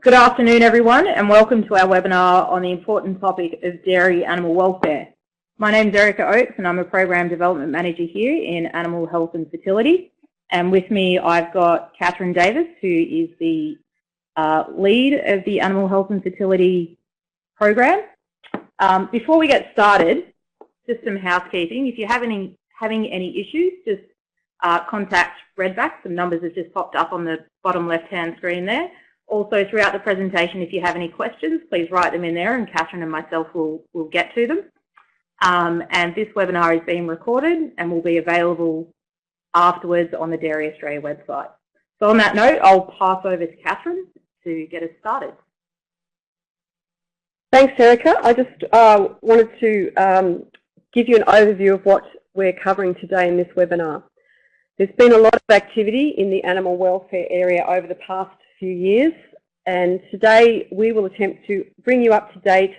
Good afternoon, everyone, and welcome to our webinar on the important topic of dairy animal welfare. My name is Erika Oakes, and I'm a Program Development Manager here in Animal Health and Fertility. And with me, I've got Kathryn Davis, who is the lead of the Animal Health and Fertility program. Before we get started, just some housekeeping. If you're having any issues, just contact Redback. Some numbers have just popped up on the bottom left-hand screen there. Also, throughout the presentation, if you have any questions, please write them in there, and Kathryn and myself will get to them. And this webinar is being recorded and will be available afterwards on the Dairy Australia website. So on that note, I'll pass over to Kathryn to get us started. Thanks, Erika. I just wanted to give you an overview of what we're covering today in this webinar. There's been a lot of activity in the animal welfare area over the past few years, and today we will attempt to bring you up to date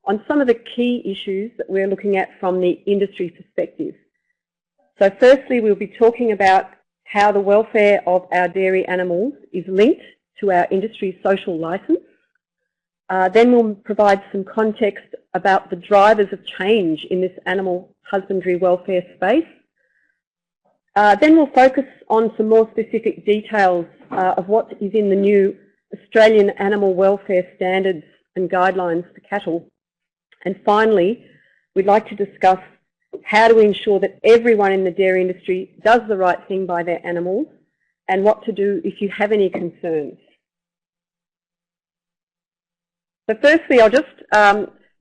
on some of the key issues that we're looking at from the industry perspective. So firstly, we'll be talking about how the welfare of our dairy animals is linked to our industry's social licence. Then we'll provide some context about the drivers of change in this animal husbandry welfare space. Then we'll focus on some more specific details of what is in the new Australian Animal Welfare Standards and Guidelines for cattle. And finally, we'd like to discuss how to ensure that everyone in the dairy industry does the right thing by their animals and what to do if you have any concerns. So firstly, I'll just,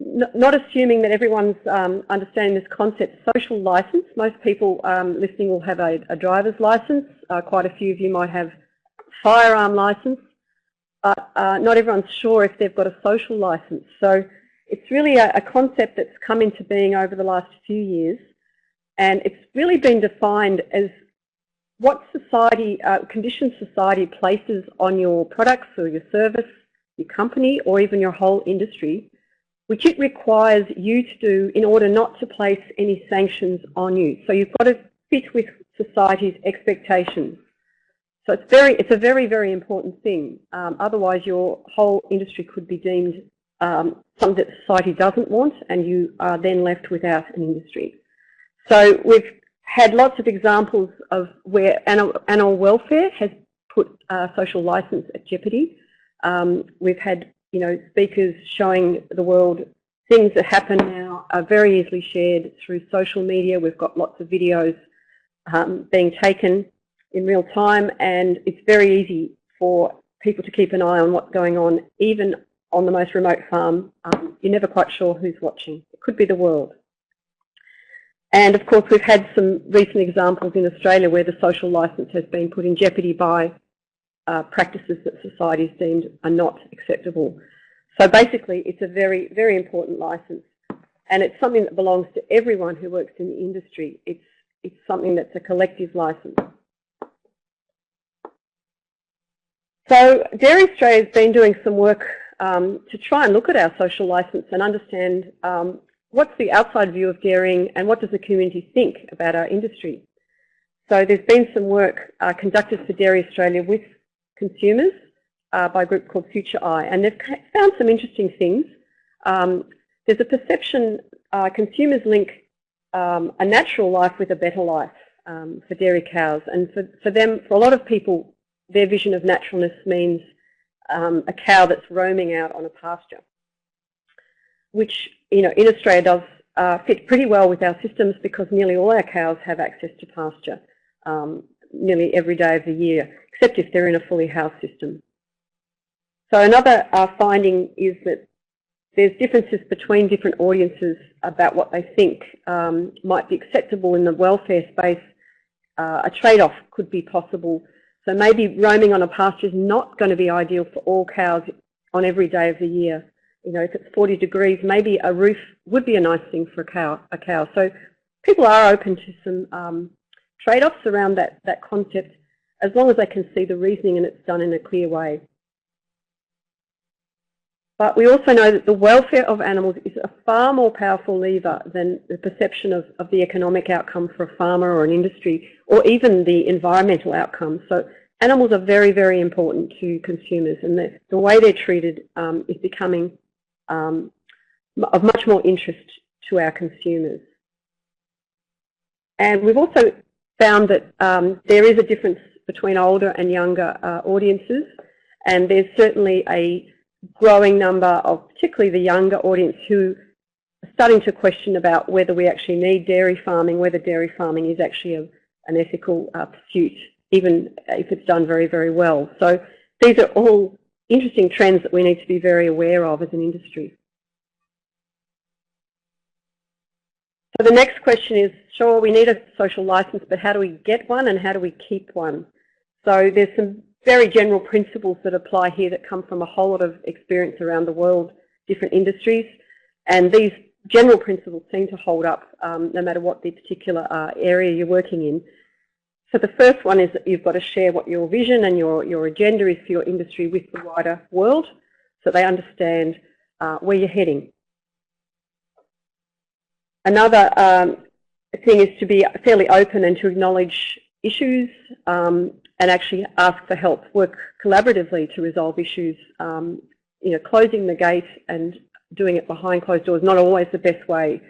not assuming that everyone's understanding this concept, social licence. Most people listening will have a driver's licence. Quite a few of you might have firearm licence, but not everyone's sure if they've got a social licence. So it's really a concept that's come into being over the last few years, and it's really been defined as what society, conditions society places on your products or your service, your company, or even your whole industry, which it requires you to do in order not to place any sanctions on you. So you've got to fit with society's expectations. So it's a very, very important thing. Otherwise, your whole industry could be deemed something that society doesn't want, and you are then left without an industry. So we've had lots of examples of where animal welfare has put social licence at jeopardy. We've had speakers showing the world things that happen now are very easily shared through social media. We've got lots of videos being taken in real time, and it's very easy for people to keep an eye on what's going on, even on the most remote farm. You're never quite sure who's watching. It could be the world. And of course, we've had some recent examples in Australia where the social licence has been put in jeopardy by practices that society has deemed are not acceptable. So basically, it's a very, very important licence, and it's something that belongs to everyone who works in the industry. It's something that's a collective licence. So Dairy Australia has been doing some work to try and look at our social licence and understand what's the outside view of dairying and what does the community think about our industry. So there's been some work conducted for Dairy Australia with consumers by a group called Future Eye, and they've found some interesting things. There's a perception consumers link a natural life with a better life for dairy cows, and for them, for a lot of people, their vision of naturalness means a cow that's roaming out on a pasture, which in Australia does fit pretty well with our systems because nearly all our cows have access to pasture nearly every day of the year, except if they're in a fully housed system. So another finding is that there's differences between different audiences about what they think might be acceptable in the welfare space. A trade-off could be possible. So maybe roaming on a pasture is not going to be ideal for all cows on every day of the year. If it's 40 degrees, maybe a roof would be a nice thing for a cow. So people are open to some trade-offs around that concept, as long as they can see the reasoning and it's done in a clear way. But we also know that the welfare of animals is a far more powerful lever than the perception of the economic outcome for a farmer or an industry, or even the environmental outcome. So animals are very, very important to consumers, and the way they're treated is becoming of much more interest to our consumers. And we've also found that there is a difference between older and younger audiences, and there's certainly a growing number of particularly the younger audience who are starting to question about whether we actually need dairy farming, whether dairy farming is actually an ethical pursuit, even if it's done very, very well. So these are all interesting trends that we need to be very aware of as an industry. So the next question is, sure, we need a social license, but how do we get one and how do we keep one? So there's some very general principles that apply here that come from a whole lot of experience around the world, different industries, and these general principles seem to hold up no matter what the particular area you're working in. So the first one is that you've got to share what your vision and your agenda is for your industry with the wider world so they understand where you're heading. Another thing is to be fairly open and to acknowledge issues and actually ask for help, work collaboratively to resolve issues. You know, closing the gate and doing it behind closed doors is not always the best way.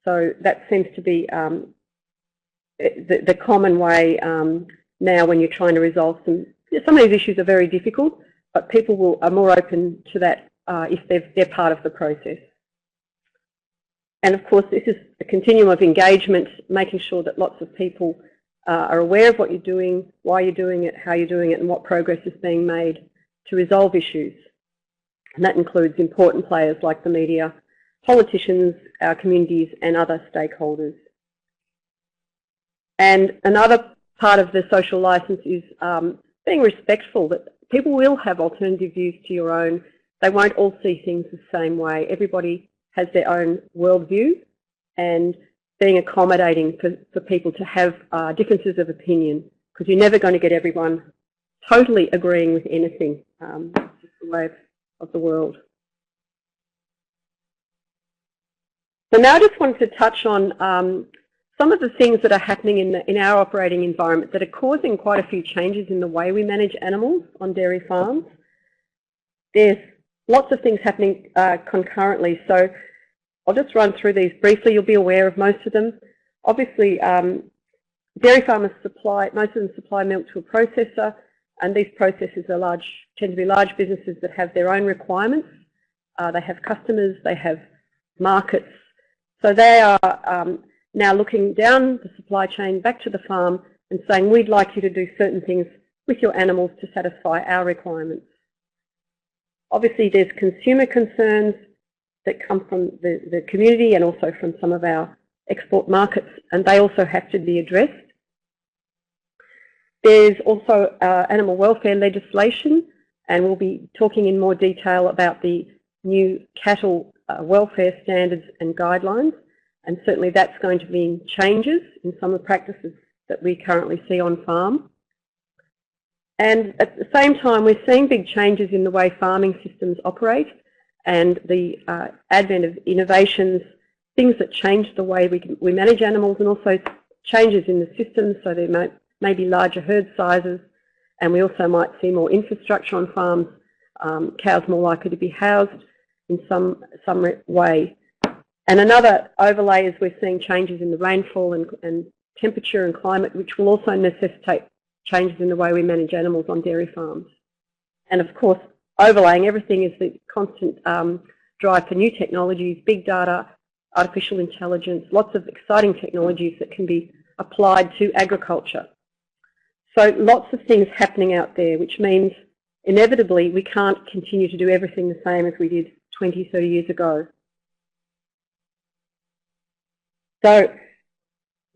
So that seems to be the common way now when you're trying to resolve some of these issues are very difficult, but people are more open to that if they're part of the process. And of course, this is a continuum of engagement, making sure that lots of people are aware of what you're doing, why you're doing it, how you're doing it, and what progress is being made to resolve issues. And that includes important players like the media, politicians, our communities, and other stakeholders. And another part of the social license is being respectful, that people will have alternative views to your own. They won't all see things the same way. Everybody has their own worldview, and being accommodating for people to have differences of opinion, because you're never going to get everyone totally agreeing with anything. It's just the way of the world. So now I just wanted to touch on some of the things that are happening in our operating environment that are causing quite a few changes in the way we manage animals on dairy farms. There's lots of things happening concurrently, so I'll just run through these briefly. You'll be aware of most of them. Obviously, dairy farmers most of them supply milk to a processor, and these processors tend to be large businesses that have their own requirements. They have customers, they have markets. So they are now looking down the supply chain back to the farm and saying, we'd like you to do certain things with your animals to satisfy our requirements. Obviously, there's consumer concerns that come from the community and also from some of our export markets, and they also have to be addressed. There's also animal welfare legislation, and we'll be talking in more detail about the new cattle welfare standards and guidelines, and certainly that's going to mean changes in some of the practices that we currently see on farm. And at the same time, we're seeing big changes in the way farming systems operate and the advent of innovations, things that change the way we manage animals, and also changes in the systems, so there may be larger herd sizes, and we also might see more infrastructure on farms, cows more likely to be housed in some way. And another overlay is we're seeing changes in the rainfall and temperature and climate, which will also necessitate changes in the way we manage animals on dairy farms. And of course, overlaying everything is the constant drive for new technologies, big data, artificial intelligence, lots of exciting technologies that can be applied to agriculture. So lots of things happening out there, which means inevitably we can't continue to do everything the same as we did 20, 30 years ago. So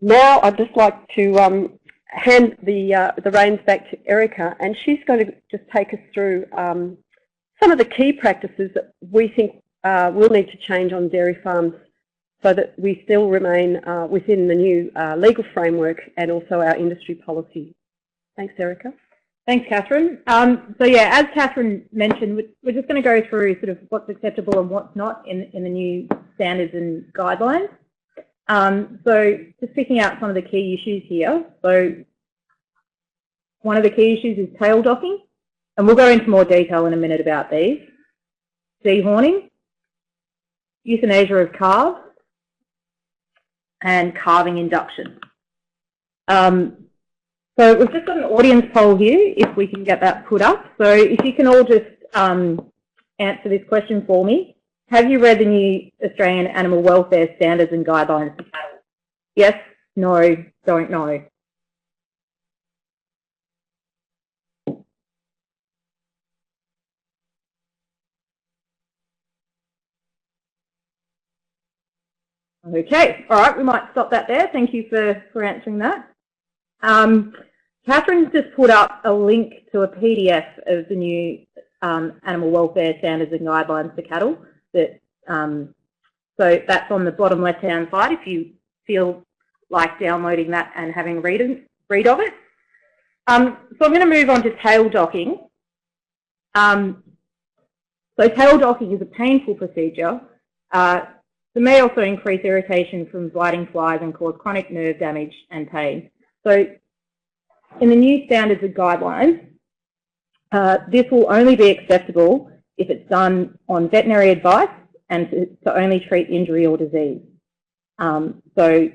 now I'd just like to hand the reins back to Erika, and she's going to just take us through some of the key practices that we think will need to change on dairy farms so that we still remain within the new legal framework and also our industry policy. Thanks, Erika. Thanks, Kathryn. So yeah, as Kathryn mentioned, we're just going to go through sort of what's acceptable and what's not in the new standards and guidelines. So just picking out some of the key issues here. So One of the key issues is tail docking, and we'll go into more detail in a minute about these. Dehorning, euthanasia of calves, and calving induction. So we've just got an audience poll here, if we can get that put up. So if you can all just answer this question for me. Have you read the new Australian Animal Welfare Standards and Guidelines for Cattle? Yes, no, don't know. Okay, all right, we might stop that there. Thank you for answering that. Kathryn's just put up a link to a PDF of the new Animal Welfare Standards and Guidelines for Cattle. So that's on the bottom left-hand side if you feel like downloading that and having a read of it. So I'm going to move on to tail docking. So tail docking is a painful procedure. It may also increase irritation from biting flies and cause chronic nerve damage and pain. So in the new standards and guidelines, this will only be acceptable if it's done on veterinary advice and to only treat injury or disease. So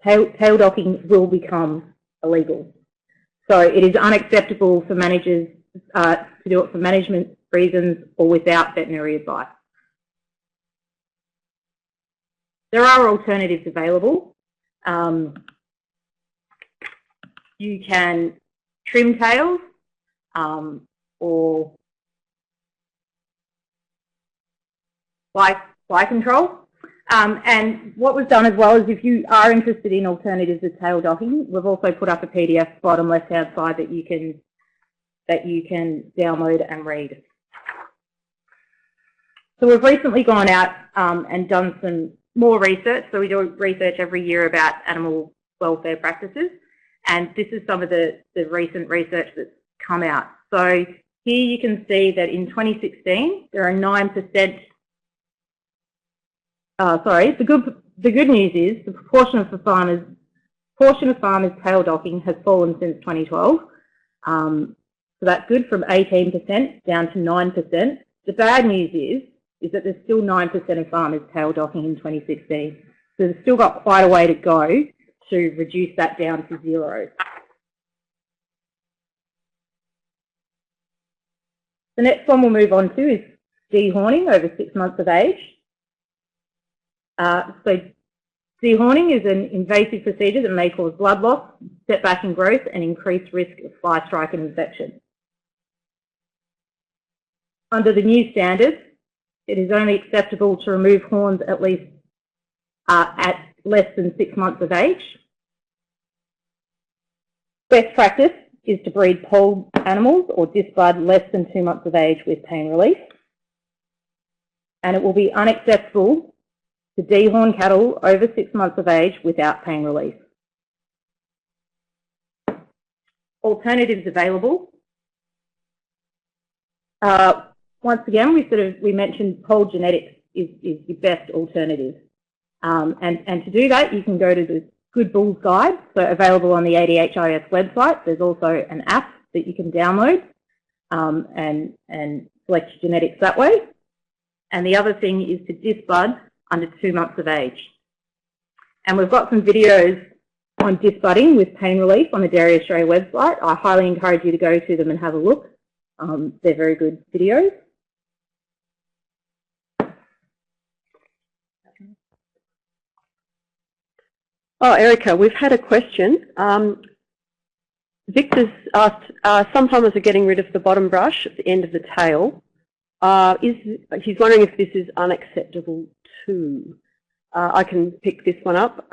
tail docking will become illegal. So it is unacceptable for managers to do it for management reasons or without veterinary advice. There are alternatives available. You can trim tails or fly control. And what was done as well is if you are interested in alternatives to tail docking, we've also put up a PDF bottom left-hand side that you can download and read. So we've recently gone out and done some more research. So we do research every year about animal welfare practices, and this is some of the recent research that's come out. So here you can see that in 2016 there are 9%. The good news is the proportion of farmers tail docking has fallen since 2012. So that's good, from 18% down to 9%. The bad news is that there's still 9% of farmers tail docking in 2016. So there's still got quite a way to go to reduce that down to 0. The next one we'll move on to is dehorning over 6 months of age. So dehorning is an invasive procedure that may cause blood loss, setback in growth, and increased risk of fly strike and infection. Under the new standards, it is only acceptable to remove horns at least at less than 6 months of age. Best practice is to breed polled animals or disbud less than 2 months of age with pain relief. And it will be unacceptable to dehorn cattle over 6 months of age without pain relief. Alternatives available. Once again, we mentioned polled genetics is the best alternative. And to do that, you can go to the Good Bulls Guide, so available on the ADHIS website. There's also an app that you can download and select genetics that way. And the other thing is to disbud under 2 months of age. And we've got some videos on disbudding with pain relief on the Dairy Australia website. I highly encourage you to go to them and have a look. They're very good videos. Oh, Erika, we've had a question. Victor's asked, some farmers are getting rid of the bottom brush at the end of the tail. He's wondering if this is unacceptable too. I can pick this one up.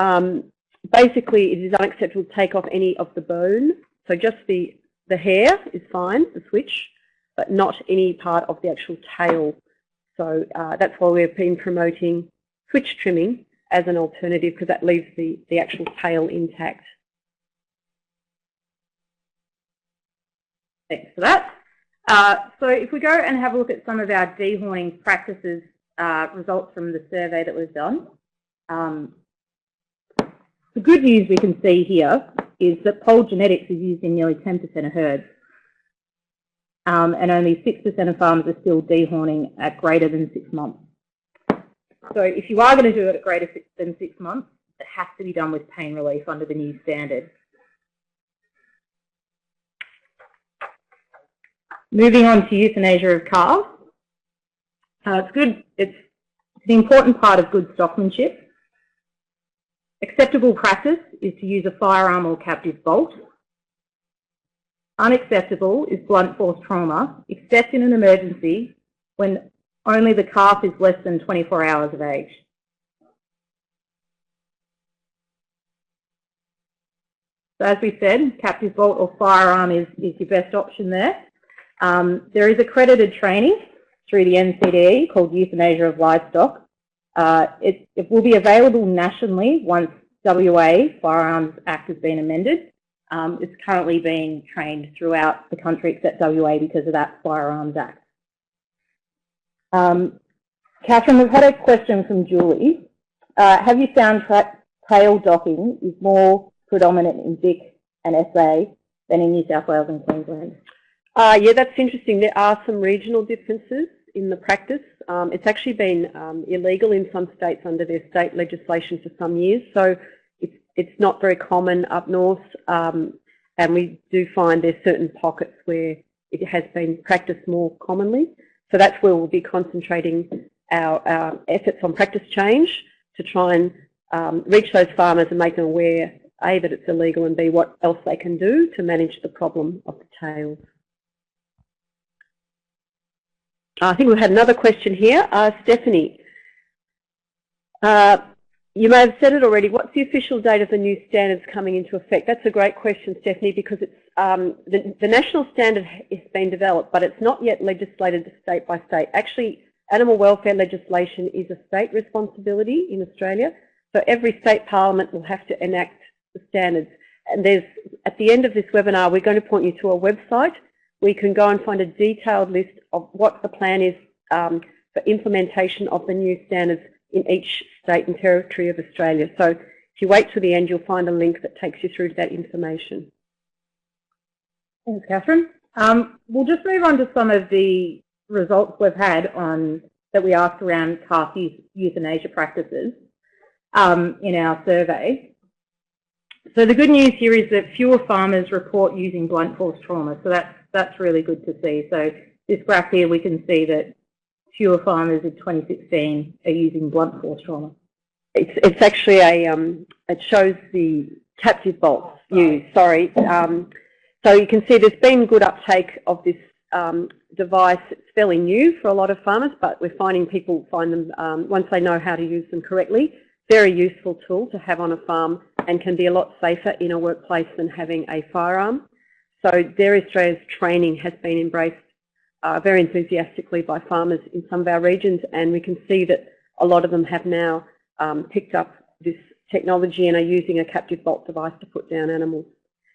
Basically, it is unacceptable to take off any of the bone. So just the hair is fine, the switch, but not any part of the actual tail. So that's why we've been promoting switch trimming as an alternative, because that leaves the actual tail intact. Thanks for that. So if we go and have a look at some of our dehorning practices results from the survey that was done. The good news we can see here is that polled genetics is used in nearly 10% of herds, and only 6% of farmers are still dehorning at greater than 6 months. So if you are going to do it at greater than 6 months, it has to be done with pain relief under the new standard. Moving on to euthanasia of calves. It's an important part of good stockmanship. Acceptable practice is to use a firearm or captive bolt. Unacceptable is blunt force trauma, except in an emergency when only the calf is less than 24 hours of age. So as we said, captive bolt or firearm is your best option there. There is accredited training through the NCDE called Euthanasia of Livestock. It will be available nationally once WA Firearms Act has been amended. It's currently being trained throughout the country except WA because of that Firearms Act. Kathryn, we've had a question from Julie. Have you found tail docking is more predominant in Vic and SA than in New South Wales and Queensland? Yeah, that's interesting. There are some regional differences in the practice. It's actually been illegal in some states under their state legislation for some years, so it's not very common up north, and we do find there's certain pockets where it has been practiced more commonly. So that's where we'll be concentrating our efforts on practice change to try and reach those farmers and make them aware, A, that it's illegal, and B, what else they can do to manage the problem of the tails. I think we had another question here. Stephanie, you may have said it already. What's the official date of the new standards coming into effect? That's a great question, Stephanie, because it's the national standard has been developed, but it's not yet legislated state by state. Actually, animal welfare legislation is a state responsibility in Australia, so every state parliament will have to enact the standards. And at the end of this webinar, we're going to point you to a website where you can go and find a detailed list of what the plan is for implementation of the new standards in each state and territory of Australia. So if you wait till the end, you'll find a link that takes you through to that information. Thanks, Kathryn. We'll just move on to some of the results we've had that we asked around calf euthanasia practices in our survey. So the good news here is that fewer farmers report using blunt force trauma, so that's really good to see. So this graph here, we can see that fewer farmers in 2016 are using blunt force trauma. It's actually it shows the captive bolts used, sorry. So you can see there's been good uptake of this device. It's fairly new for a lot of farmers, but we're finding people find them, once they know how to use them correctly, very useful tool to have on a farm and can be a lot safer in a workplace than having a firearm. So Dairy Australia's training has been embraced very enthusiastically by farmers in some of our regions, and we can see that a lot of them have now picked up this technology and are using a captive bolt device to put down animals.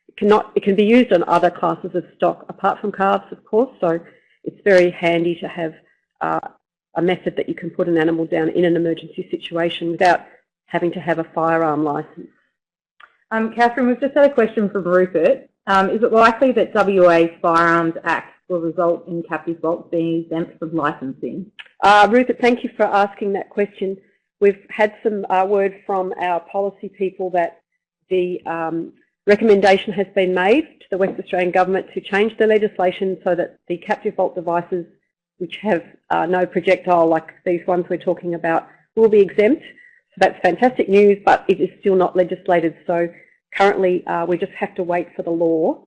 It can be used on other classes of stock apart from calves, of course, so it's very handy to have a method that you can put an animal down in an emergency situation without having to have a firearm licence. Kathryn, we've just had a question from Rupert. Is it likely that WA's Firearms Act will result in captive bolts being exempt from licensing? Rupert, thank you for asking that question. We've had some word from our policy people that the recommendation has been made to the West Australian Government to change the legislation so that the captive bolt devices which have no projectile, like these ones we're talking about, will be exempt. So that's fantastic news, but it is still not legislated. So currently we just have to wait for the law.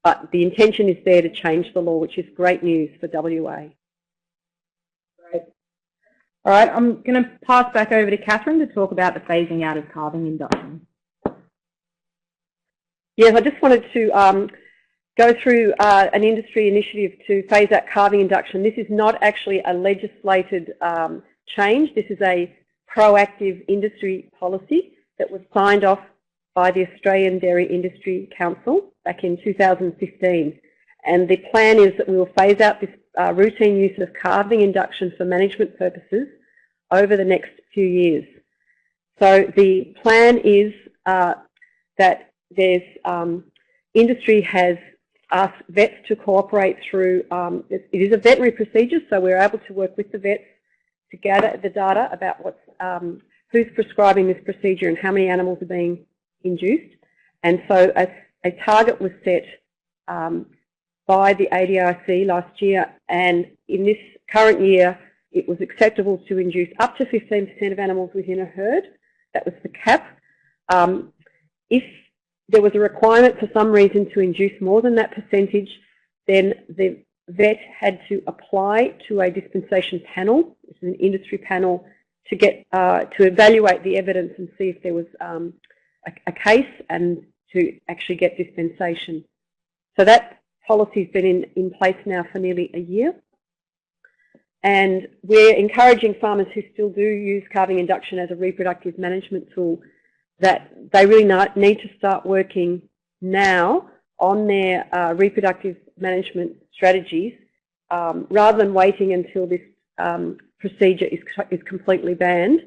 But the intention is there to change the law, which is great news for WA. Great. All right, I'm going to pass back over to Kathryn to talk about the phasing out of calving induction. Yes, I just wanted to go through an industry initiative to phase out calving induction. This is not actually a legislated change. This is a proactive industry policy that was signed off by the Australian Dairy Industry Council back in 2015. And the plan is that we will phase out this routine use of calving induction for management purposes over the next few years. So the plan is that there's industry has asked vets to cooperate through, it is a veterinary procedure, so we're able to work with the vets to gather the data about what's, who's prescribing this procedure and how many animals are being induced. And so a target was set by the ADRC last year, and in this current year it was acceptable to induce up to 15% of animals within a herd. That was the cap. If there was a requirement for some reason to induce more than that percentage, then the vet had to apply to a dispensation panel, which is an industry panel, to get to evaluate the evidence and see if there was a case and to actually get dispensation. So that policy's been in place now for nearly a year. And we're encouraging farmers who still do use calving induction as a reproductive management tool that they really need to start working now on their reproductive management strategies rather than waiting until this procedure is completely banned.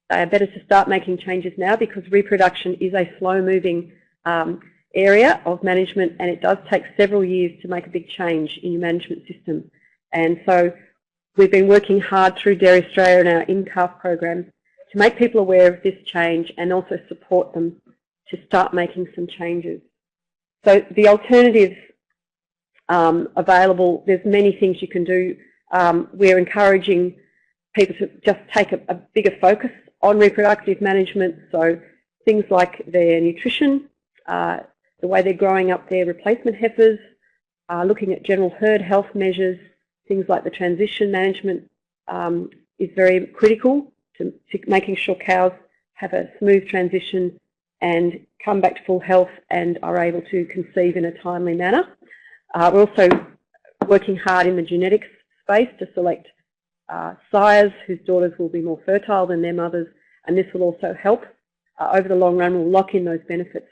They are better to start making changes now because reproduction is a slow-moving area of management, and it does take several years to make a big change in your management system. And so we've been working hard through Dairy Australia and our in-calf program to make people aware of this change and also support them to start making some changes. So the alternatives available, there's many things you can do. We're encouraging people to just take a bigger focus on reproductive management, so things like their nutrition, the way they're growing up their replacement heifers, looking at general herd health measures, things like the transition management is very critical to making sure cows have a smooth transition and come back to full health and are able to conceive in a timely manner. We're also working hard in the genetics space to select sires whose daughters will be more fertile than their mothers, and this will also help. Over the long run, we'll lock in those benefits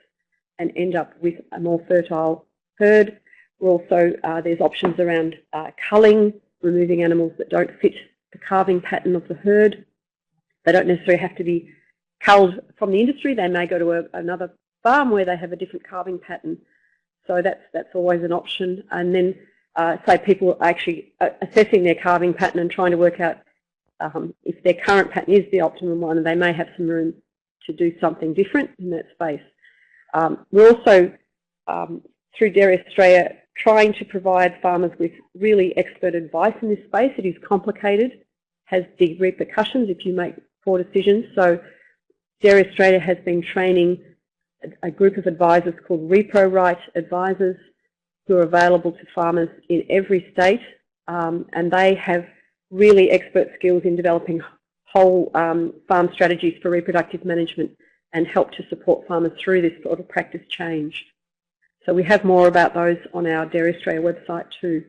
and end up with a more fertile herd. We're also, there's options around culling, removing animals that don't fit the calving pattern of the herd. They don't necessarily have to be culled from the industry. They may go to another farm where they have a different calving pattern. So that's always an option. And then say people are actually assessing their calving pattern and trying to work out if their current pattern is the optimum one, and they may have some room to do something different in that space. We're also, through Dairy Australia, trying to provide farmers with really expert advice in this space. It is complicated, has big repercussions if you make poor decisions. So Dairy Australia has been training a group of advisors called Repro-Right advisors who are available to farmers in every state, and they have really expert skills in developing whole farm strategies for reproductive management and help to support farmers through this sort of practice change. So we have more about those on our Dairy Australia website too.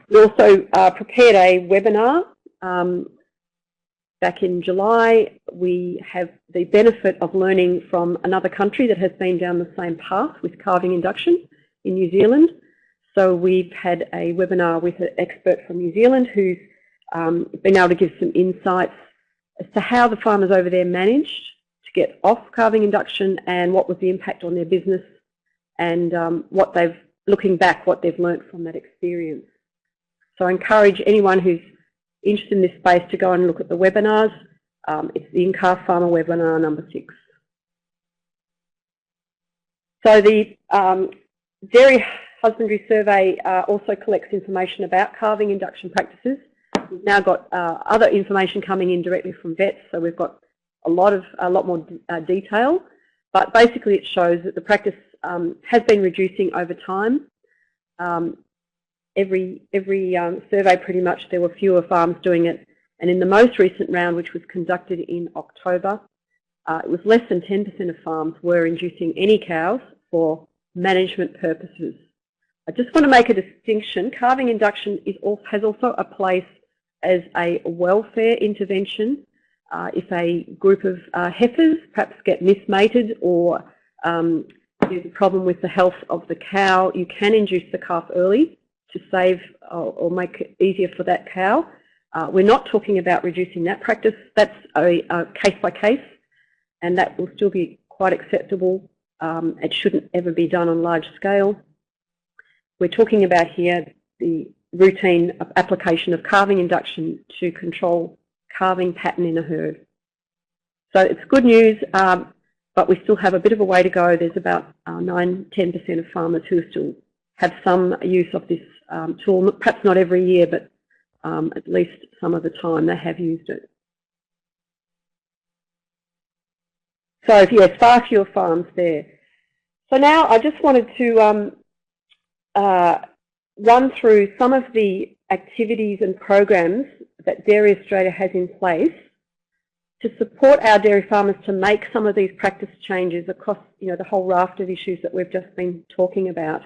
We also prepared a webinar back in July. We have the benefit of learning from another country that has been down the same path with calving induction in New Zealand. So we've had a webinar with an expert from New Zealand who's been able to give some insights as to how the farmers over there managed to get off calving induction and what was the impact on their business, and what they've, looking back, what they've learnt from that experience. So I encourage anyone who's interested in this space to go and look at the webinars. It's the In-Calf Farmer webinar number 6. So the Dairy Husbandry Survey also collects information about calving induction practices. We've now got other information coming in directly from vets, so we've got a lot more detail. But basically it shows that the practice has been reducing over time. Every survey pretty much there were fewer farms doing it, and in the most recent round, which was conducted in October, it was less than 10% of farms were inducing any cows for management purposes. I just want to make a distinction. Calving induction has also a place as a welfare intervention. If a group of heifers perhaps get mismated or there's a problem with the health of the cow, you can induce the calf early to save or make it easier for that cow. We're not talking about reducing that practice. That's a case by case, and that will still be quite acceptable. It shouldn't ever be done on large scale. We're talking about here the routine application of calving induction to control calving pattern in a herd. So it's good news, but we still have a bit of a way to go. There's about 9–10% of farmers who still have some use of this tool, perhaps not every year, but at least some of the time they have used it. So yes, far fewer farms there. So now I just wanted to run through some of the activities and programs that Dairy Australia has in place to support our dairy farmers to make some of these practice changes across, the whole raft of issues that we've just been talking about.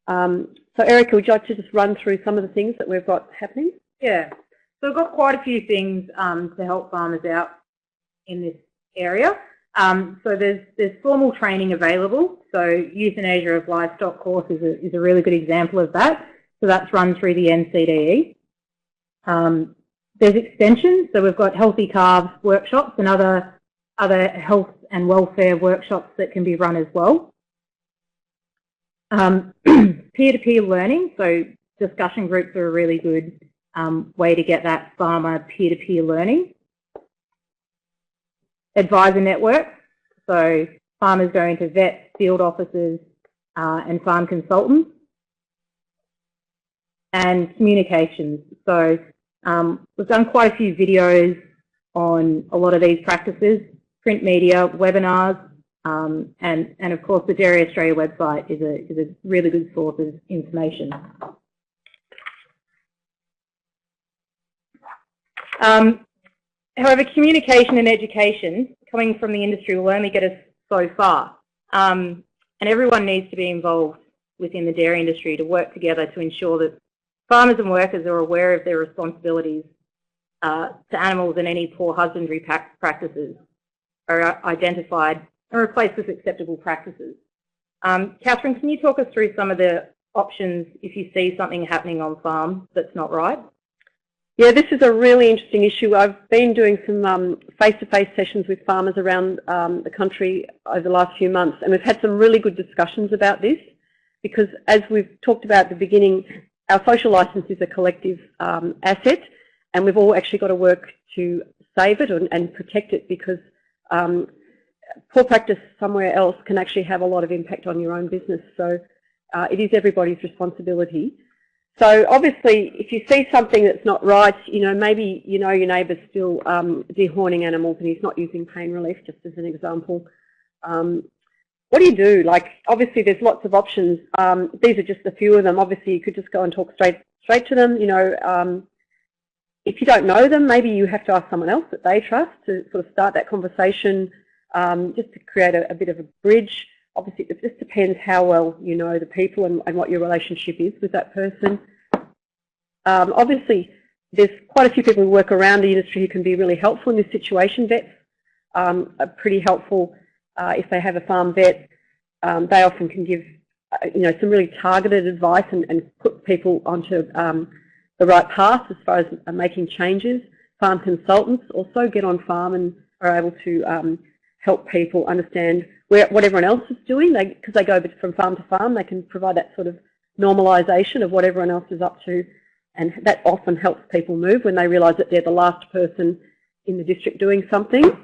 So Erika, would you like to just run through some of the things that we've got happening? Yeah, so we've got quite a few things to help farmers out in this area. So there's formal training available. So Euthanasia of Livestock course is a really good example of that. So that's run through the NCDE. There's extensions. So we've got healthy calves workshops and other health and welfare workshops that can be run as well. Peer-to-peer learning. So discussion groups are a really good way to get that farmer peer-to-peer learning. Advisor network, so farmers going to vets, field officers and farm consultants. And communications, so we've done quite a few videos on a lot of these practices, print media, webinars, and of course the Dairy Australia website is a really good source of information. However, communication and education coming from the industry will only get us so far. And everyone needs to be involved within the dairy industry to work together to ensure that farmers and workers are aware of their responsibilities to animals and any poor husbandry practices are identified and replaced with acceptable practices. Kathryn, can you talk us through some of the options if you see something happening on farm that's not right? Yeah, this is a really interesting issue. I've been doing some face-to-face sessions with farmers around the country over the last few months, and we've had some really good discussions about this because, as we've talked about at the beginning, our social licence is a collective asset, and we've all actually got to work to save it and protect it because poor practice somewhere else can actually have a lot of impact on your own business. So it is everybody's responsibility. So obviously, if you see something that's not right, maybe your neighbour's still dehorning animals and he's not using pain relief, just as an example. What do you do? Like, obviously, there's lots of options. These are just a few of them. Obviously, you could just go and talk straight to them. If you don't know them, maybe you have to ask someone else that they trust to sort of start that conversation, just to create a bit of a bridge. Obviously, it just depends how well you know the people and what your relationship is with that person. Obviously, there's quite a few people who work around the industry who can be really helpful in this situation. Vets are pretty helpful if they have a farm vet. They often can give some really targeted advice and put people onto the right path as far as making changes. Farm consultants also get on farm and are able to help people understand what everyone else is doing. Because they go from farm to farm, they can provide that sort of normalisation of what everyone else is up to, and that often helps people move when they realise that they're the last person in the district doing something.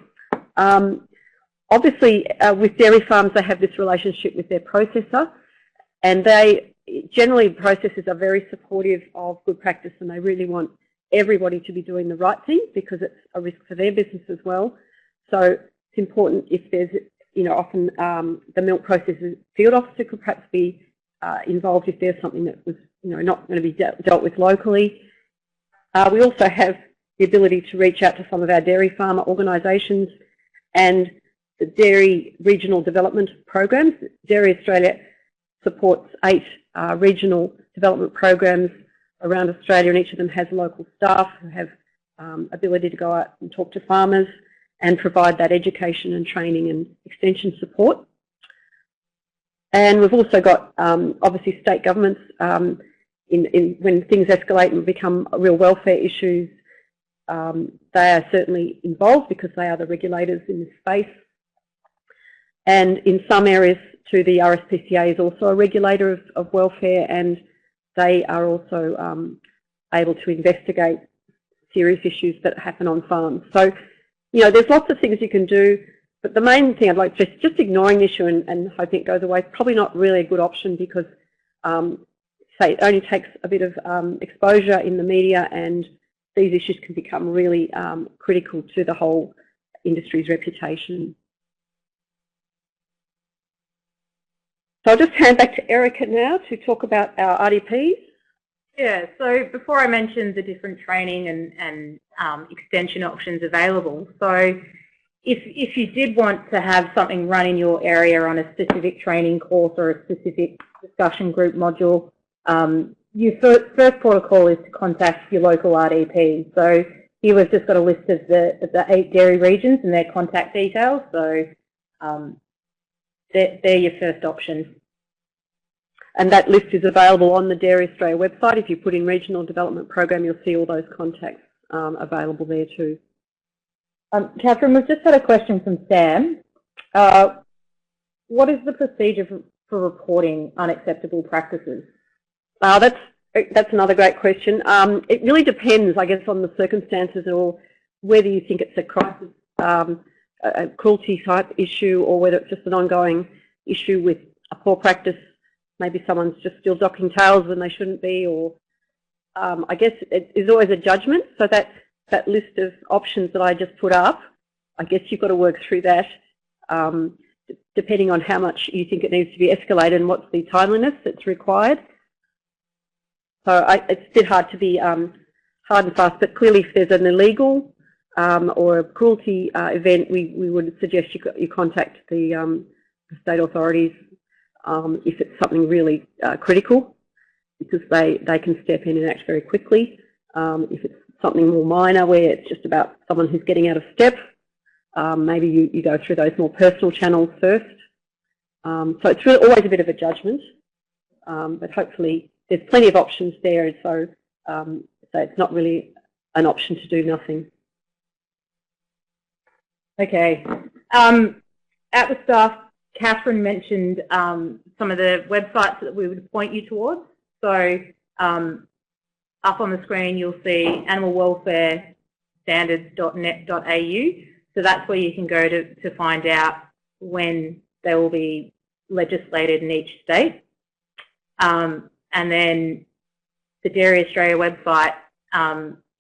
Obviously, with dairy farms, they have this relationship with their processor, and generally processors are very supportive of good practice, and they really want everybody to be doing the right thing because it's a risk for their business as well. So it's important if there's, often the milk processor field officer could perhaps be involved if there's something that was, not going to be dealt with locally. We also have the ability to reach out to some of our dairy farmer organisations and the dairy regional development programs. Dairy Australia supports 8 regional development programs around Australia, and each of them has local staff who have ability to go out and talk to farmers and provide that education and training and extension support. And we've also got obviously state governments when things escalate and become real welfare issues. They are certainly involved because they are the regulators in this space. And in some areas too, the RSPCA is also a regulator of welfare, and they are also able to investigate serious issues that happen on farms. So, you know, there's lots of things you can do, but the main thing I'd like to just ignoring the issue and hoping it goes away is probably not really a good option, because say it only takes a bit of exposure in the media and these issues can become really critical to the whole industry's reputation. So I'll just hand back to Erika now to talk about our RDPs. Yeah, so before I mentioned the different training and extension options available, so if you did want to have something run in your area on a specific training course or a specific discussion group module, your first protocol is to contact your local RDP. So here we've just got a list of the 8 dairy regions and their contact details, so they're your first option. And that list is available on the Dairy Australia website. If you put in Regional Development Program, you'll see all those contacts available there too. Kathryn, we've just had a question from Sam. What is the procedure for reporting unacceptable practices? That's another great question. It really depends, I guess, on the circumstances or whether you think it's a crisis, a cruelty type issue, or whether it's just an ongoing issue with a poor practice. Maybe someone's just still docking tails when they shouldn't be, or I guess it is always a judgment. So that list of options that I just put up, I guess you've got to work through that, depending on how much you think it needs to be escalated and what's the timeliness that's required. So it's a bit hard to be hard and fast, but clearly if there's an illegal or a cruelty event, we would suggest you contact the state authorities if it's something really critical, because they can step in and act very quickly. If it's something more minor where it's just about someone who's getting out of step, maybe you go through those more personal channels first. So it's really always a bit of a judgment, but hopefully there's plenty of options there, so it's not really an option to do nothing. Okay. At the start, Kathryn mentioned some of the websites that we would point you towards. So up on the screen you'll see animalwelfarestandards.net.au. So that's where you can go to find out when they will be legislated in each state. And then the Dairy Australia website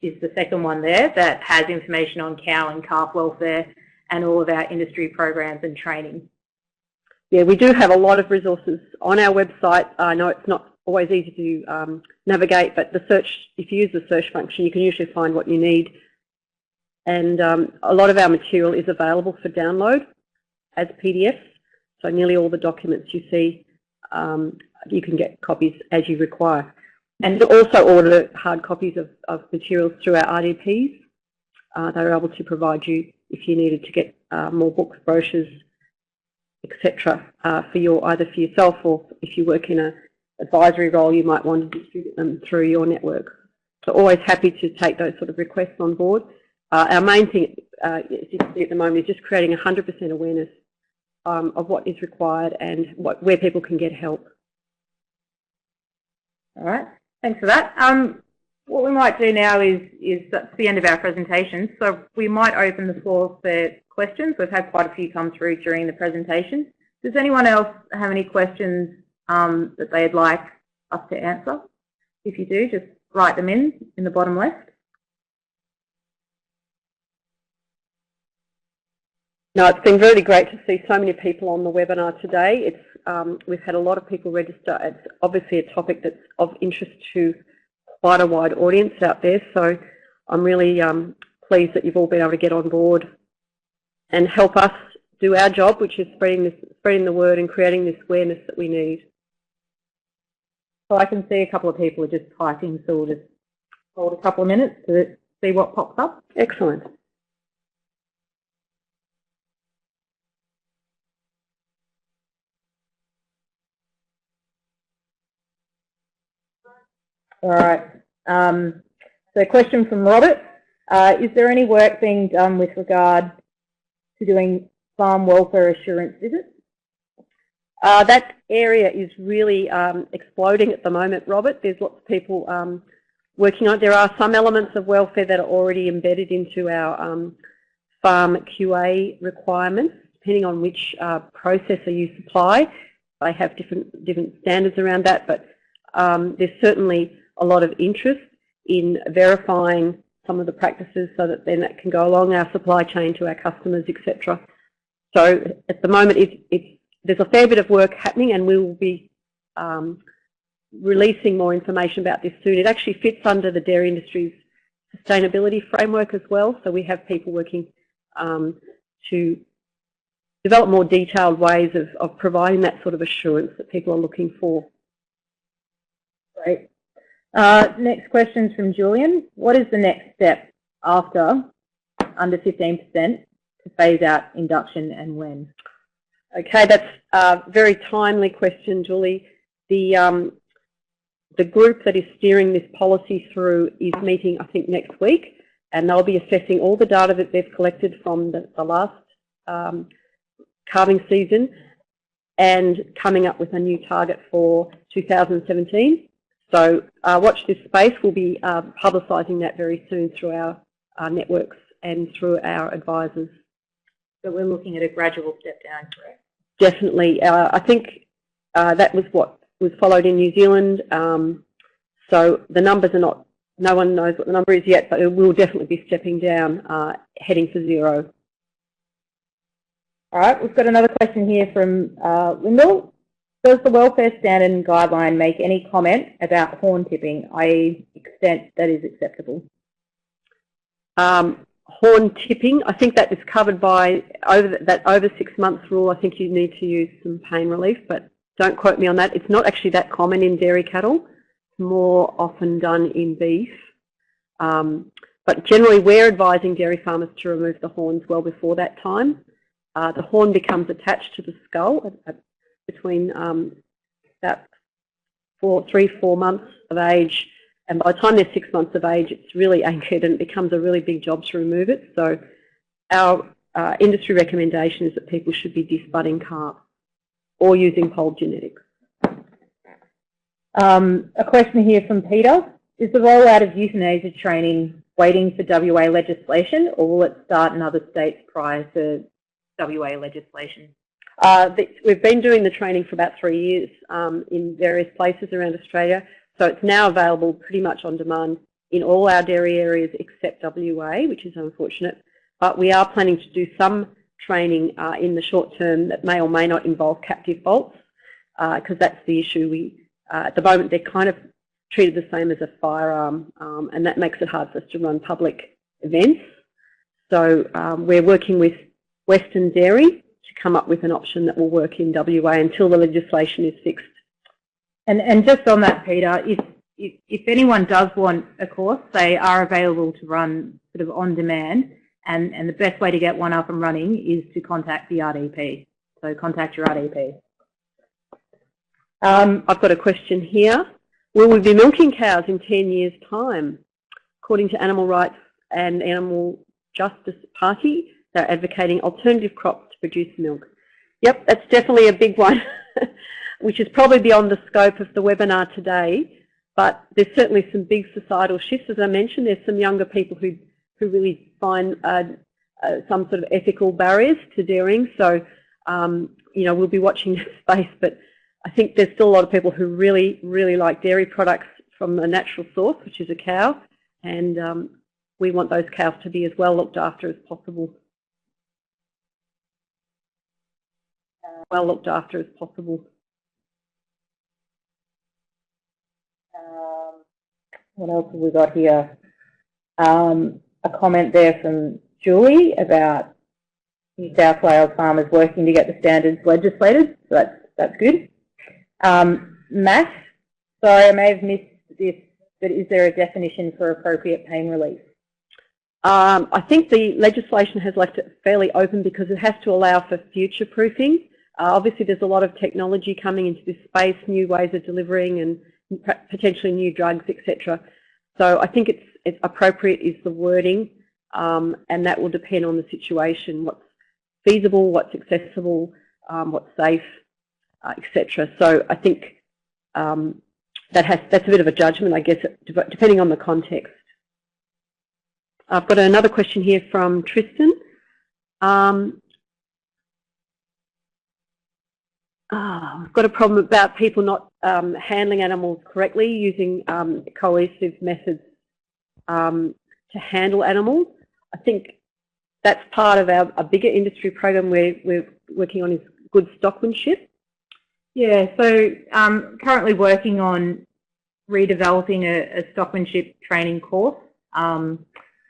is the second one there that has information on cow and calf welfare and all of our industry programs and training. Yeah, we do have a lot of resources on our website. I know it's not always easy to navigate, but the search, if you use the search function, you can usually find what you need. And a lot of our material is available for download as PDFs. So nearly all the documents you see, you can get copies as you require. And also order hard copies of materials through our RDPs. They're able to provide you if you needed to get more books, brochures, etc. Either for yourself, or if you work in an advisory role, you might want to distribute them through your network. So always happy to take those sort of requests on board. Our main thing, as you can see at the moment, is just creating 100% awareness of what is required and where people can get help. All right, thanks for that. What we might do now is that's the end of our presentation, so we might open the floor for questions. We've had quite a few come through during the presentation. Does anyone else have any questions that they'd like us to answer? If you do, just write them in the bottom left. No, it's been really great to see so many people on the webinar today. We've had a lot of people register. It's obviously a topic that's of interest to quite a wide audience out there, so I'm really pleased that you've all been able to get on board and help us do our job, which is spreading the word and creating this awareness that we need. So I can see a couple of people are just typing, so we'll just hold a couple of minutes to see what pops up. Excellent. All right. So a question from Robert. Is there any work being done with regard to doing farm welfare assurance visits? That area is really exploding at the moment, Robert. There's lots of people working on it. There are some elements of welfare that are already embedded into our farm QA requirements, depending on which processor you supply. They have different standards around that, but there's certainly a lot of interest in verifying some of the practices so that then that can go along our supply chain to our customers, etc. So at the moment, there's a fair bit of work happening, and we will be releasing more information about this soon. It actually fits under the dairy industry's sustainability framework as well, so we have people working to develop more detailed ways of providing that sort of assurance that people are looking for. Great. Next question is from Julian. What is the next step after under 15% to phase out induction, and when? Okay, that's a very timely question, Julie. The group that is steering this policy through is meeting, I think, next week, and they'll be assessing all the data that they've collected from the last calving season and coming up with a new target for 2017. So watch this space. We'll be publicising that very soon through our networks and through our advisors. So we're looking at a gradual step down, correct? Definitely. I think that was what was followed in New Zealand. So the numbers are not, no one knows what the number is yet, but it will definitely be stepping down, heading for 0. All right, we've got another question here from Lyndall. Does the welfare standard and guideline make any comment about horn tipping, i.e. extent that is acceptable? Horn tipping, I think that is covered by over 6 months rule. I think you need to use some pain relief, but don't quote me on that. It's not actually that common in dairy cattle. It's more often done in beef. But generally we're advising dairy farmers to remove the horns well before that time. The horn becomes attached to the skull between about 3-4 months of age, and by the time they're 6 months of age, it's really anchored and it becomes a really big job to remove it. So our industry recommendation is that people should be disbudding calves or using polled genetics. A question here from Peter. Is the rollout of euthanasia training waiting for WA legislation, or will it start in other states prior to WA legislation? We've been doing the training for about 3 years in various places around Australia, so it's now available pretty much on demand in all our dairy areas except WA, which is unfortunate. But we are planning to do some training in the short term that may or may not involve captive bolts, because that's the issue. At the moment, they're kind of treated the same as a firearm, and that makes it hard for us to run public events. So we're working with Western Dairy to come up with an option that will work in WA until the legislation is fixed. And just on that, Peter, if anyone does want a course, they are available to run sort of on demand, and the best way to get one up and running is to contact the RDP. So contact your RDP. I've got a question here. Will we be milking cows in 10 years' time? According to Animal Rights and Animal Justice Party, they're advocating alternative crops to produce milk. Yep, that's definitely a big one, which is probably beyond the scope of the webinar today, but there's certainly some big societal shifts. As I mentioned, there's some younger people who really find some sort of ethical barriers to dairying. So, you know, we'll be watching that space, but I think there's still a lot of people who really, really like dairy products from a natural source, which is a cow, and we want those cows to be as well looked after as possible. What else have we got here? A comment there from Julie about New South Wales farmers working to get the standards legislated, so that's good. Matt, sorry, I may have missed this, but is there a definition for appropriate pain relief? I think the legislation has left it fairly open because it has to allow for future-proofing. Obviously, there's a lot of technology coming into this space, new ways of delivering and potentially new drugs, etc. So I think it's appropriate is the wording, and that will depend on the situation, what's feasible, what's accessible, what's safe. etc. So I think that's a bit of a judgment, I guess, depending on the context. I've got another question here from Tristan. I've got a problem about people not handling animals correctly, using coercive methods to handle animals. I think that's part of a bigger industry program we're working on, is good stockmanship. Yeah, so currently working on redeveloping a stockmanship training course.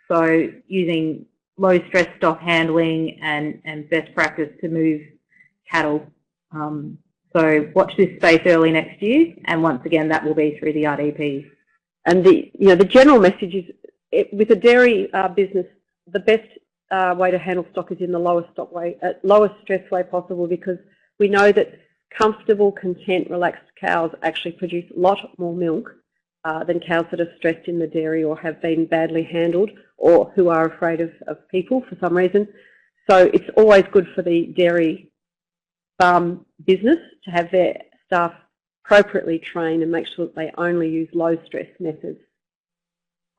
So using low stress stock handling and best practice to move cattle. So watch this space early next year, and once again that will be through the RDP. And the general message is, with a dairy business, the best way to handle stock is in the lowest stress way possible, because we know that comfortable, content, relaxed cows actually produce a lot more milk than cows that are stressed in the dairy or have been badly handled or who are afraid of people for some reason. So it's always good for the dairy farm business to have their staff appropriately trained and make sure that they only use low stress methods.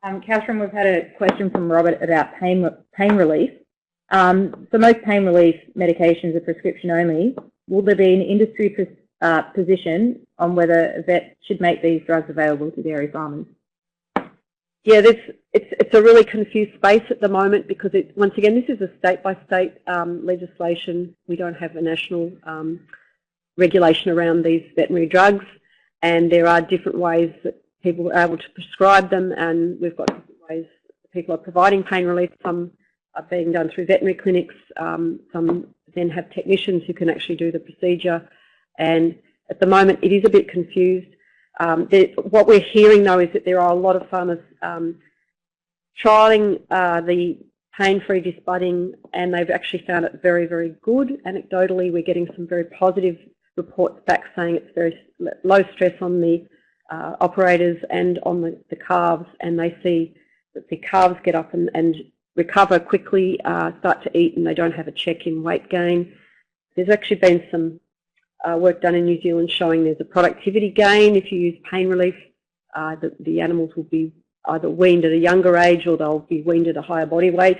Kathryn, we've had a question from Robert about pain relief. So most pain relief medications are prescription only. Will there be an industry position on whether a vet should make these drugs available to dairy farmers? Yeah, it's a really confused space at the moment, because once again, this is a state-by-state legislation. We don't have a national regulation around these veterinary drugs, and there are different ways that people are able to prescribe them, and we've got different ways that people are providing pain relief. Some are being done through veterinary clinics, some then have technicians who can actually do the procedure, and at the moment it is a bit confused. What we're hearing though is that there are a lot of farmers trialling the pain-free disbudding, and they've actually found it very, very good. Anecdotally, we're getting some very positive reports back saying it's very low stress on the operators and on the calves, and they see that the calves get up and recover quickly, start to eat, and they don't have a check in weight gain. There's actually been some work done in New Zealand showing there's a productivity gain if you use pain relief. The animals will be either weaned at a younger age or they'll be weaned at a higher body weight,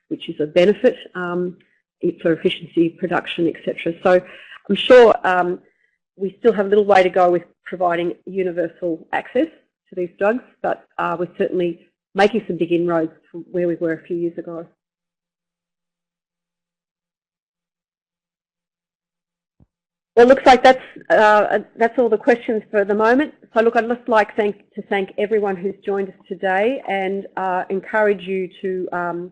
which is a benefit for efficiency, production, etc. So I'm sure we still have a little way to go with providing universal access to these drugs, but we're certainly making some big inroads from where we were a few years ago. Well, it looks like that's all the questions for the moment. So look, I'd just like to thank everyone who's joined us today, and encourage you to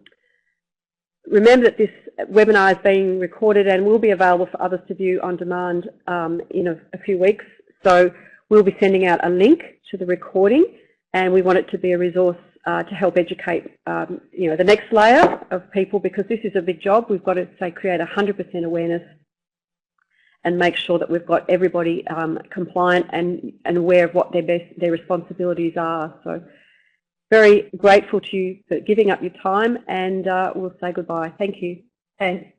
remember that this webinar is being recorded and will be available for others to view on demand in a few weeks. So we'll be sending out a link to the recording, and we want it to be a resource to help educate the next layer of people, because this is a big job. We've got to create 100% awareness and make sure that we've got everybody compliant and aware of what their responsibilities are. So very grateful to you for giving up your time, and we'll say goodbye. Thank you. Thanks.